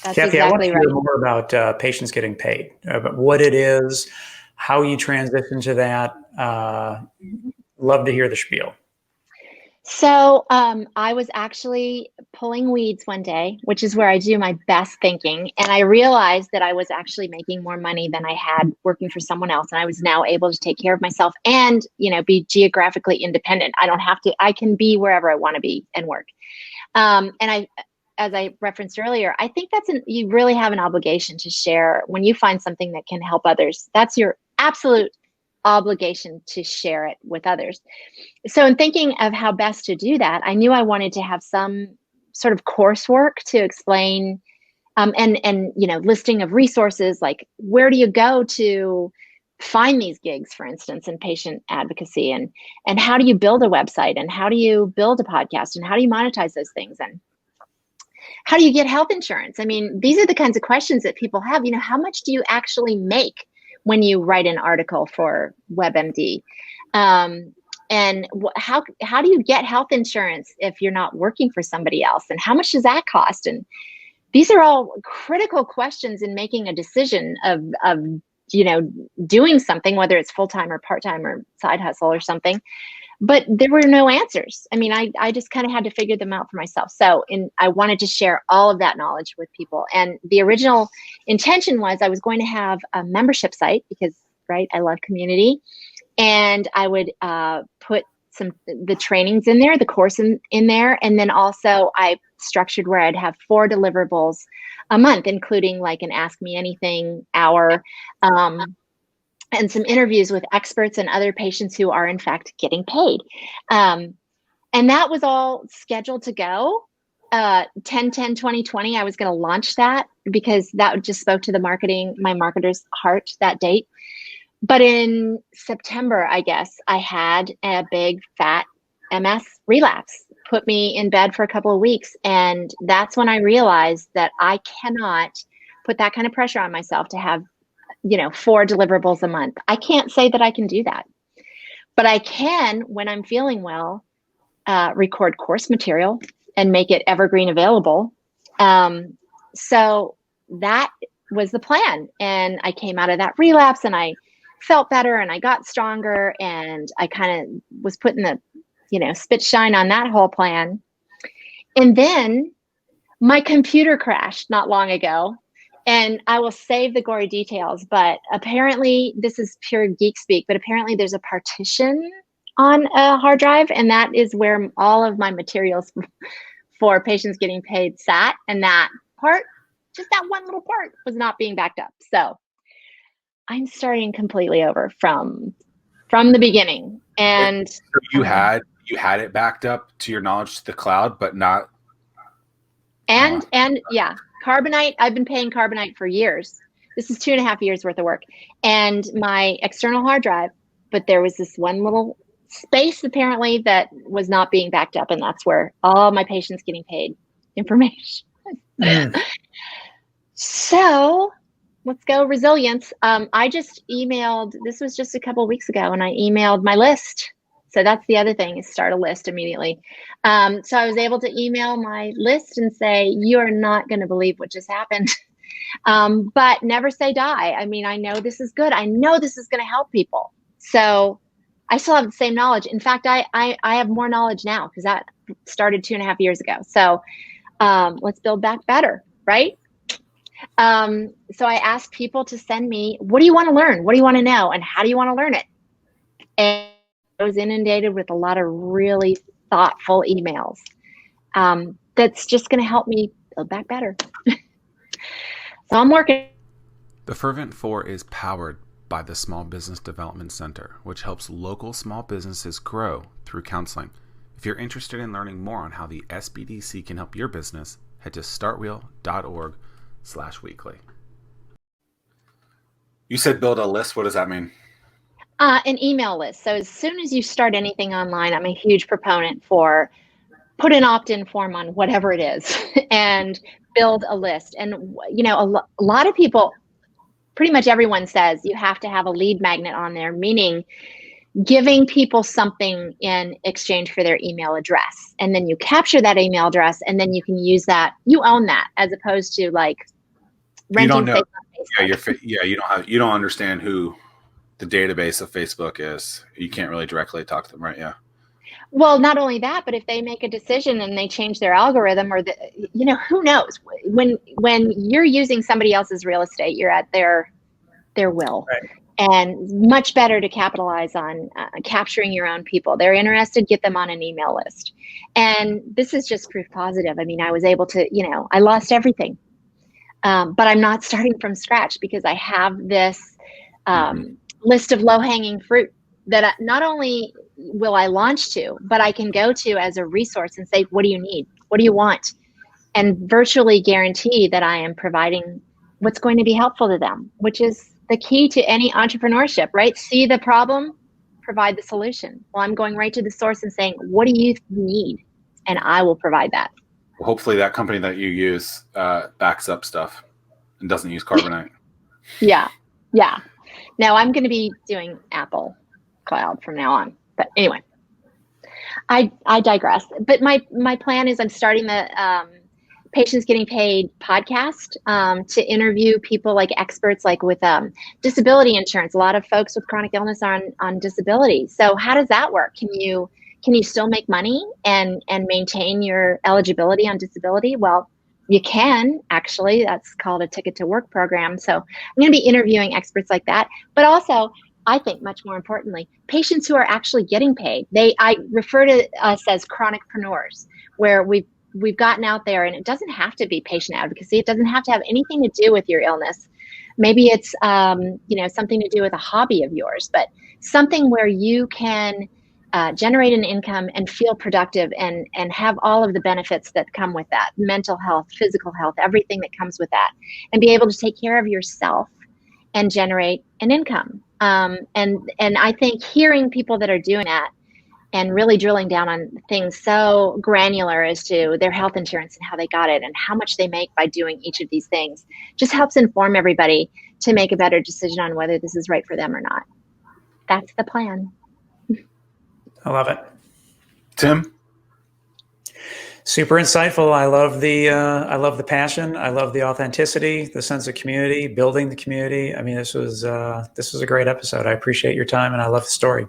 That's Kathy, exactly I want to right. hear more about patients getting paid, about what it is, how you transition to that. Love to hear the spiel. So I was actually pulling weeds one day, which is where I do my best thinking. And I realized that I was actually making more money than I had working for someone else. And I was now able to take care of myself and, be geographically independent. I don't have to, I can be wherever I want to be and work. As I referenced earlier, I think you really have an obligation to share when you find something that can help others. That's your absolute obligation to share it with others. So in thinking of how best to do that, I knew I wanted to have some sort of coursework to explain and listing of resources, like where do you go to find these gigs, for instance, in patient advocacy, and how do you build a website, and how do you build a podcast, and how do you monetize those things, and how do you get health insurance? I mean, these are the kinds of questions that people have. How much do you actually make when you write an article for WebMD? And how do you get health insurance if you're not working for somebody else? And how much does that cost? And these are all critical questions in making a decision of doing something, whether it's full-time or part-time or side hustle or something. But there were no answers. I mean, I just kind of had to figure them out for myself. So I wanted to share all of that knowledge with people. And the original intention was I was going to have a membership site because, right, I love community. And I would put the trainings in there, the course in there. And then also I structured where I'd have 4 deliverables a month, including like an Ask Me Anything hour, and some interviews with experts and other patients who are in fact getting paid. And that was all scheduled to go. 10/10/2020, I was going to launch that because that just spoke to my marketer's heart that date. But in September, I guess, I had a big fat MS relapse, put me in bed for a couple of weeks. And that's when I realized that I cannot put that kind of pressure on myself to have 4 deliverables a month. I can't say that I can do that, but I can, when I'm feeling well, record course material and make it evergreen available. So that was the plan. And I came out of that relapse and I felt better and I got stronger and I kind of was putting the, spit shine on that whole plan. And then my computer crashed not long ago. And I will save the gory details, but apparently this is pure geek speak, but apparently there's a partition on a hard drive, and that is where all of my materials for patients getting paid sat. And that part, just that one little part, was not being backed up. So I'm starting completely over from the beginning. And so you had it backed up to your knowledge to the cloud, but not. And yeah. Carbonite, I've been paying Carbonite for years. This is 2.5 years worth of work. And my external hard drive, but there was this one little space apparently that was not being backed up. And that's where all my patients getting paid information. So let's go resilience. I just emailed, this was just a couple of weeks ago, and I emailed my list. So that's the other thing, is start a list immediately. So I was able to email my list and say, you are not going to believe what just happened. But never say die. I mean, I know this is good. I know this is going to help people. So I still have the same knowledge. In fact, I have more knowledge now because that started 2.5 years ago. So let's build back better, right? So I asked people to send me, what do you want to learn? What do you want to know? And how do you want to learn it? And I was inundated with a lot of really thoughtful emails. That's just going to help me build back better. So I'm working. The Fervent 4 is powered by the Small Business Development Center, which helps local small businesses grow through counseling. If you're interested in learning more on how the SBDC can help your business, head to startwheel.org/weekly. You said build a list. What does that mean? An email list. So as soon as you start anything online, I'm a huge proponent for put an opt-in form on whatever it is and build a list. And, a lot of people, pretty much everyone says you have to have a lead magnet on there, meaning giving people something in exchange for their email address. And then you capture that email address, and then you can use that. You own that, as opposed to like You don't renting know. space on Facebook. You don't understand who the database of Facebook is. You can't really directly talk to them, right? Yeah. Well, not only that, but if they make a decision and they change their algorithm, or who knows? When you're using somebody else's real estate, you're at their will. Right. And much better to capitalize on capturing your own people. They're interested, get them on an email list. And this is just proof positive. I mean, I was able to, I lost everything. But I'm not starting from scratch, because I have this list of low-hanging fruit that not only will I launch to, but I can go to as a resource and say, what do you need? What do you want? And virtually guarantee that I am providing what's going to be helpful to them, which is the key to any entrepreneurship, right? See the problem, provide the solution. Well, I'm going right to the source and saying, what do you need? And I will provide that. Well, hopefully that company that you use backs up stuff and doesn't use Carbonite. Yeah. No, I'm going to be doing Apple Cloud from now on. But anyway, I digress. But my plan is I'm starting the Patients Getting Paid podcast to interview people like experts, like with disability insurance. A lot of folks with chronic illness are on disability. So how does that work? Can you still make money and maintain your eligibility on disability? Well, you can, actually. That's called a Ticket to Work program. So I'm going to be interviewing experts like that. But also, I think much more importantly, patients who are actually getting paid. I refer to us as chronicpreneurs, where we've gotten out there, and it doesn't have to be patient advocacy. It doesn't have to have anything to do with your illness. Maybe it's something to do with a hobby of yours, but something where you can generate an income and feel productive and have all of the benefits that come with that: mental health, physical health, everything that comes with that, and be able to take care of yourself and generate an income. And I think hearing people that are doing that and really drilling down on things so granular as to their health insurance and how they got it and how much they make by doing each of these things just helps inform everybody to make a better decision on whether this is right for them or not. That's the plan. I love it. Tim? Super insightful. I love the passion. I love the authenticity, the sense of community, building the community. I mean, this was a great episode. I appreciate your time, and I love the story.